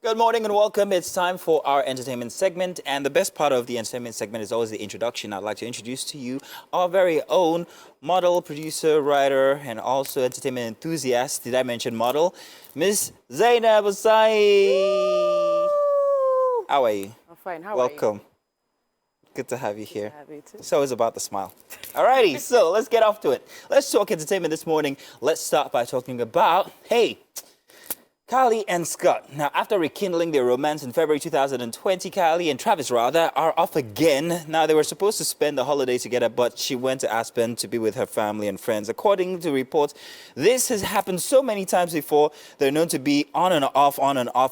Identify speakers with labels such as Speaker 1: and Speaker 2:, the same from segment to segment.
Speaker 1: Good morning and welcome. It's time for our entertainment segment. And the best part of the entertainment segment is always the introduction. I'd like to introduce to you our very own model, producer, writer, and also entertainment enthusiast. Did I mention model? Miss Zainab Osai. How are you?
Speaker 2: I'm fine. How are
Speaker 1: Welcome.
Speaker 2: you?
Speaker 1: Good to have you
Speaker 2: Good
Speaker 1: here.
Speaker 2: to have you too.
Speaker 1: It's always about the smile. Alrighty, so let's get off to it. Let's talk entertainment this morning. Let's start by talking about, Kylie and Scott. Now, after rekindling their romance in February 2020, Kylie and Travis rather are off again. Now, they were supposed to spend the holiday together, but she went to Aspen to be with her family and friends. According to reports, this has happened so many times before. They're known to be on and off,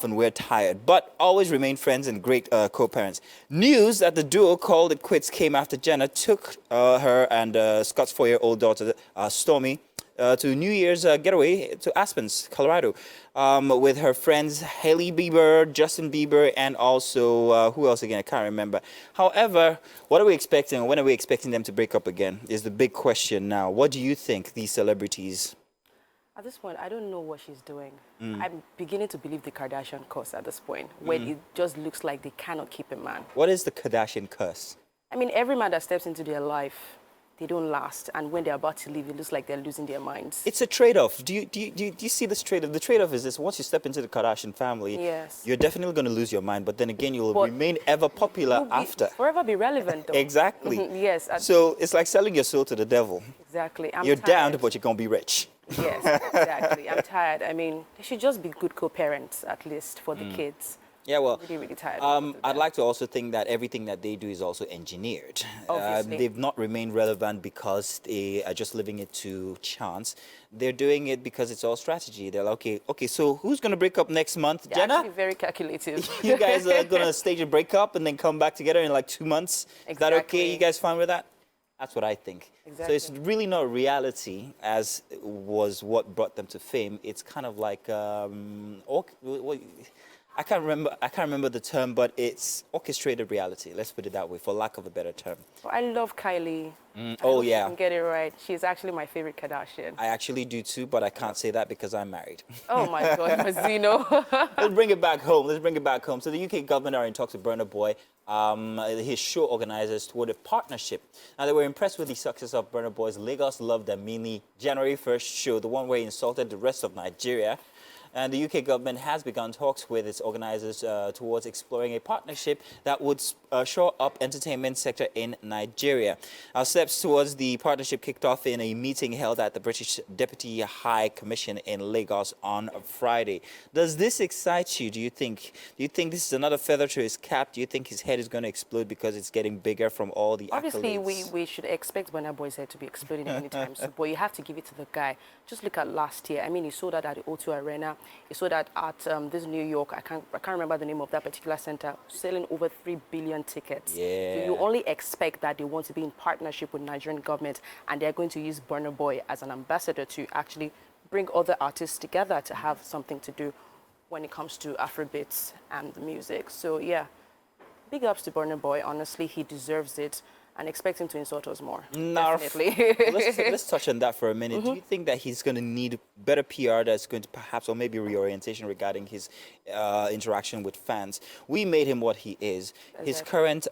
Speaker 1: and we're tired, but always remain friends and great co-parents. News that the duo called it quits came after Jenna took her and Scott's 4-year-old daughter, Stormy, to New Year's getaway to Aspens, Colorado, with her friends Hailey Bieber, Justin Bieber, and also, who else again? I can't remember. However, what are we expecting? When are we expecting them to break up again is the big question now. What do you think, these celebrities?
Speaker 2: At this point, I don't know what she's doing. I'm beginning to believe the Kardashian curse at this point, when it just looks like they cannot keep a man.
Speaker 1: What is the Kardashian curse?
Speaker 2: I mean, every man that steps into their life, they don't last, and when they're about to leave, it looks like they're losing their minds.
Speaker 1: It's a trade-off. Do you see this trade-off? The trade-off is this: once you step into the Kardashian family,
Speaker 2: yes,
Speaker 1: you're definitely going to lose your mind, but then again, you will remain ever popular after.
Speaker 2: Forever be relevant, though.
Speaker 1: Exactly.
Speaker 2: Yes.
Speaker 1: So it's like selling your soul to the devil.
Speaker 2: Exactly.
Speaker 1: You're damned, but you're going to be rich.
Speaker 2: Yes, exactly. I'm tired. I mean, they should just be good co-parents, at least, for the kids.
Speaker 1: Yeah, well,
Speaker 2: I'm really tired.
Speaker 1: I'd like to also think that everything that they do is also engineered.
Speaker 2: Obviously.
Speaker 1: They've not remained relevant because they are just leaving it to chance. They're doing it because it's all strategy. They're like, okay, so who's going to break up next month?
Speaker 2: They're
Speaker 1: Jenna?
Speaker 2: actually very calculative.
Speaker 1: You guys are going to stage a breakup and then come back together in like 2 months?
Speaker 2: Exactly.
Speaker 1: Is that okay? You guys fine with that? That's what I think.
Speaker 2: Exactly.
Speaker 1: So it's really not reality as was what brought them to fame. It's kind of like... I can't remember the term, but it's orchestrated reality. Let's put it that way, for lack of a better term.
Speaker 2: Well, I love Kylie.
Speaker 1: Oh, yeah.
Speaker 2: I can get it right. She's actually my favorite Kardashian.
Speaker 1: I actually do too, but I can't say that because I'm married.
Speaker 2: Oh my God, Mazzino.
Speaker 1: Let's bring it back home. So the UK government are in talks with Burna Boy, his show organizers, toward a partnership. Now, they were impressed with the success of Burna Boy's Lagos Loves Damini January 1st show, the one where he insulted the rest of Nigeria. And the UK government has begun talks with its organizers towards exploring a partnership that would shore up entertainment sector in Nigeria. Our steps towards the partnership kicked off in a meeting held at the British Deputy High Commission in Lagos on Friday. Does this excite you, do you think? Do you think this is another feather to his cap? Do you think his head is going to explode because it's getting bigger from all the
Speaker 2: Obviously,
Speaker 1: accolades?
Speaker 2: we should expect Burna Boy's head to be exploding anytime soon, but you have to give it to the guy. Just look at last year. I mean, he sold out at the O2 Arena. He saw that at this New York, I can't remember the name of that particular center, selling over 3 billion tickets.
Speaker 1: Yeah.
Speaker 2: So you only expect that they want to be in partnership with Nigerian government, and they're going to use Burna Boy as an ambassador to actually bring other artists together to have something to do when it comes to Afrobeats and the music. So yeah, big ups to Burna Boy. Honestly, he deserves it. And expect him to insult us more. Definitely.
Speaker 1: Let's touch on that for a minute. Do you think that he's going to need better PR that's going to perhaps, or maybe reorientation regarding his interaction with fans? We made him what he is.
Speaker 2: Exactly.
Speaker 1: His current,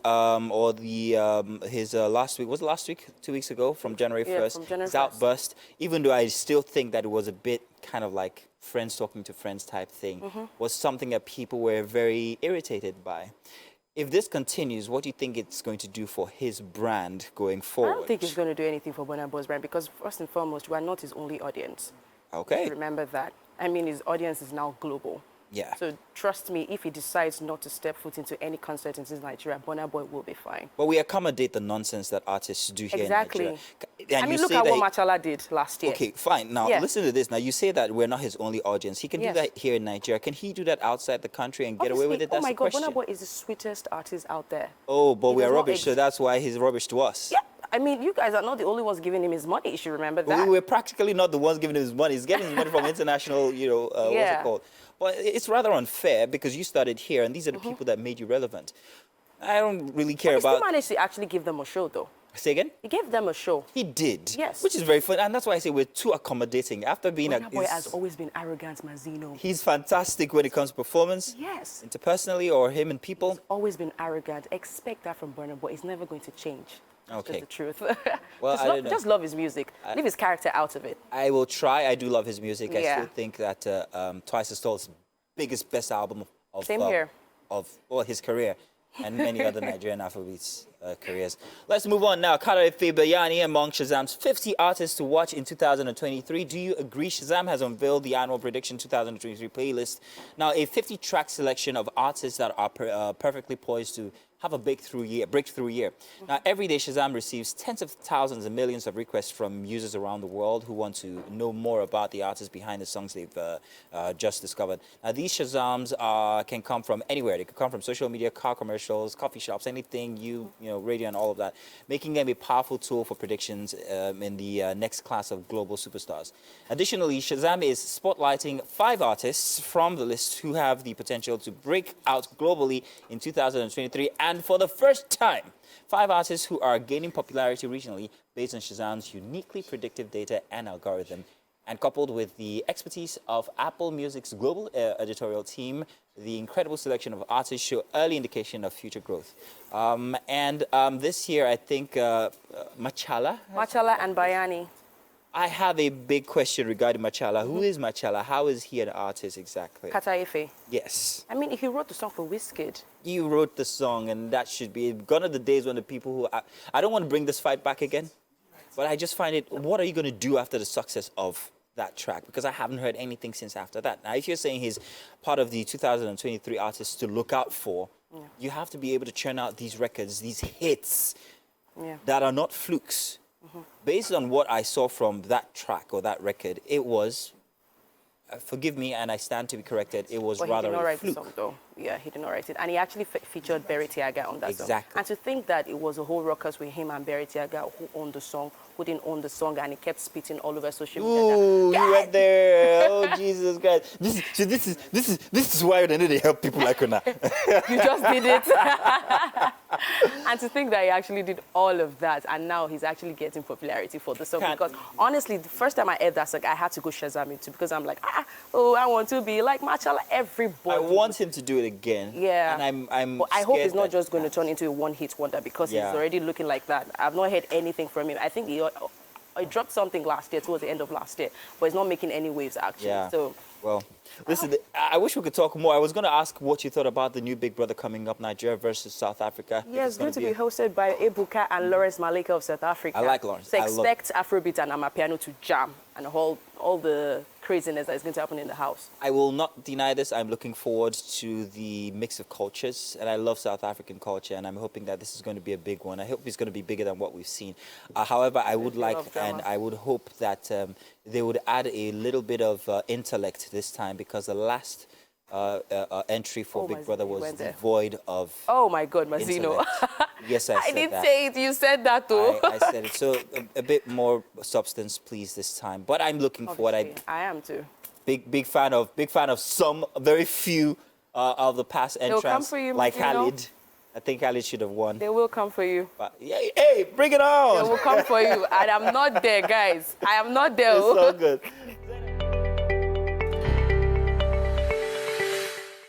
Speaker 1: his last week, was it last week? 2 weeks ago, from January 1st,
Speaker 2: from January
Speaker 1: his
Speaker 2: 1st.
Speaker 1: outburst, even though I still think that it was a bit kind of like friends talking to friends type thing, was something that people were very irritated by. If this continues, what do you think it's going to do for his brand going forward?
Speaker 2: I don't think it's going to do anything for Burna Boy's brand because, first and foremost, we are not his only audience.
Speaker 1: Okay.
Speaker 2: Remember that. I mean, his audience is now global.
Speaker 1: Yeah.
Speaker 2: So trust me, if he decides not to step foot into any concert in Nigeria, Burna Boy will be fine.
Speaker 1: But we accommodate the nonsense that artists do here in Nigeria.
Speaker 2: And I mean, look at what Machala did last year.
Speaker 1: Okay, fine. Now, listen to this. Now, you say that we're not his only audience. He can do that here in Nigeria. Can he do that outside the country and get away with it? That's
Speaker 2: oh my
Speaker 1: the
Speaker 2: God,
Speaker 1: question.
Speaker 2: Burna Boy is the sweetest artist out there.
Speaker 1: Oh, but we are rubbish, so that's why he's rubbish to us.
Speaker 2: Yeah. I mean, you guys are not the only ones giving him his money. You should remember that.
Speaker 1: We were practically not the ones giving him his money. He's getting his money from international, what's it called? But it's rather unfair because you started here, and these are the people that made you relevant. I don't really care about...
Speaker 2: He still managed to actually give them a show, though.
Speaker 1: Say again?
Speaker 2: He gave them a show.
Speaker 1: He did.
Speaker 2: Yes.
Speaker 1: Which is very fun. And that's why I say we're too accommodating. After being
Speaker 2: Burna Boy has always been arrogant, Mazino.
Speaker 1: he's fantastic when it comes to performance.
Speaker 2: Yes.
Speaker 1: Interpersonally or him and people.
Speaker 2: Always been arrogant. Expect that from Burna Boy. It's never going to change. That's
Speaker 1: Okay.
Speaker 2: just the truth.
Speaker 1: Well, I don't know.
Speaker 2: Just love his music. Leave his character out of it.
Speaker 1: I will try. I do love his music. I
Speaker 2: Yeah.
Speaker 1: still think that Twice as Tall is biggest, best album of
Speaker 2: Same here.
Speaker 1: Of his career and many other Nigerian Afrobeats careers. Let's move on now. Kylie Bayani among Shazam's 50 artists to watch in 2023. Do you agree? Shazam has unveiled the annual prediction 2023 playlist. Now, a 50-track selection of artists that are perfectly poised to have a breakthrough year. Now, every day Shazam receives tens of thousands and millions of requests from users around the world who want to know more about the artists behind the songs they've just discovered. Now, these Shazams can come from anywhere. They could come from social media, car commercials, coffee shops, anything, radio and all of that, making them a powerful tool for predictions in the next class of global superstars. Additionally, Shazam is spotlighting 5 artists from the list who have the potential to break out globally in 2023. And for the first time, 5 artists who are gaining popularity regionally based on Shazam's uniquely predictive data and algorithm, and coupled with the expertise of Apple Music's global editorial team, the incredible selection of artists show early indication of future growth. This year, I think Machala.
Speaker 2: Machala and Bayani.
Speaker 1: I have a big question regarding Machala. Who is Machala? How is he an artist exactly?
Speaker 2: Kataife.
Speaker 1: Yes.
Speaker 2: I mean, he wrote the song for Wizkid.
Speaker 1: You wrote the song, and that should be gone are the days when the people who... I don't want to bring this fight back again, but I just find it... What are you going to do after the success of that track? Because I haven't heard anything since after that. Now, if you're saying he's part of the 2023 artists to look out for, you have to be able to churn out these records, these hits that are not flukes. Based on what I saw from that track or that record, it was, forgive me and I stand to be corrected, it was rather a fluke.
Speaker 2: He did not write the song though. Yeah, he did not write it. And he actually featured Berry Tiaga on that song. And to think that it was a whole ruckus with him and Berry Tiaga who owned the song, who didn't own the song, and he kept spitting all over social media.
Speaker 1: Ooh, you went there. Oh, Jesus Christ. This is why they need to help people like Una.
Speaker 2: You just did it. And to think that he actually did all of that, and now he's actually getting popularity for the song. Because honestly, the first time I heard that song, I had to go Shazam it too, because I'm like, I want to be like Machala. Everybody.
Speaker 1: I want him to do it again.
Speaker 2: Yeah.
Speaker 1: And I'm
Speaker 2: But I hope it's not just going to turn into a one-hit wonder, because he's already looking like that. I've not heard anything from him. I think he dropped something last year, towards the end of last year, but he's not making any waves actually.
Speaker 1: Yeah.
Speaker 2: So.
Speaker 1: Well, listen, I wish we could talk more. I was going to ask what you thought about the new Big Brother coming up, Nigeria versus South Africa.
Speaker 2: Yeah, it's going to be hosted by Ebuka and Lawrence Malika of South Africa.
Speaker 1: I like Lawrence.
Speaker 2: So expect Afrobeat and Amapiano to jam, and all the craziness that is going to happen in the house.
Speaker 1: I will not deny this. I'm looking forward to the mix of cultures, and I love South African culture, and I'm hoping that this is going to be a big one. I hope it's going to be bigger than what we've seen. However, I would like, and I would hope that they would add a little bit of intellect this time, because the last entry for Big Brother was devoid of
Speaker 2: Oh my God, Mazino.
Speaker 1: Yes, I said that.
Speaker 2: I didn't say it. You said that too.
Speaker 1: I said it. So a bit more substance, please, this time. But I'm looking forward.
Speaker 2: I am too.
Speaker 1: Big fan of some very few of the past entrants.
Speaker 2: They'll come for you,
Speaker 1: like
Speaker 2: Mazino.
Speaker 1: Khalid. I think Khalid should have won.
Speaker 2: They will come for you.
Speaker 1: But, hey, bring it on!
Speaker 2: They will come for you. And I'm not there, guys. I am not there.
Speaker 1: It's so good.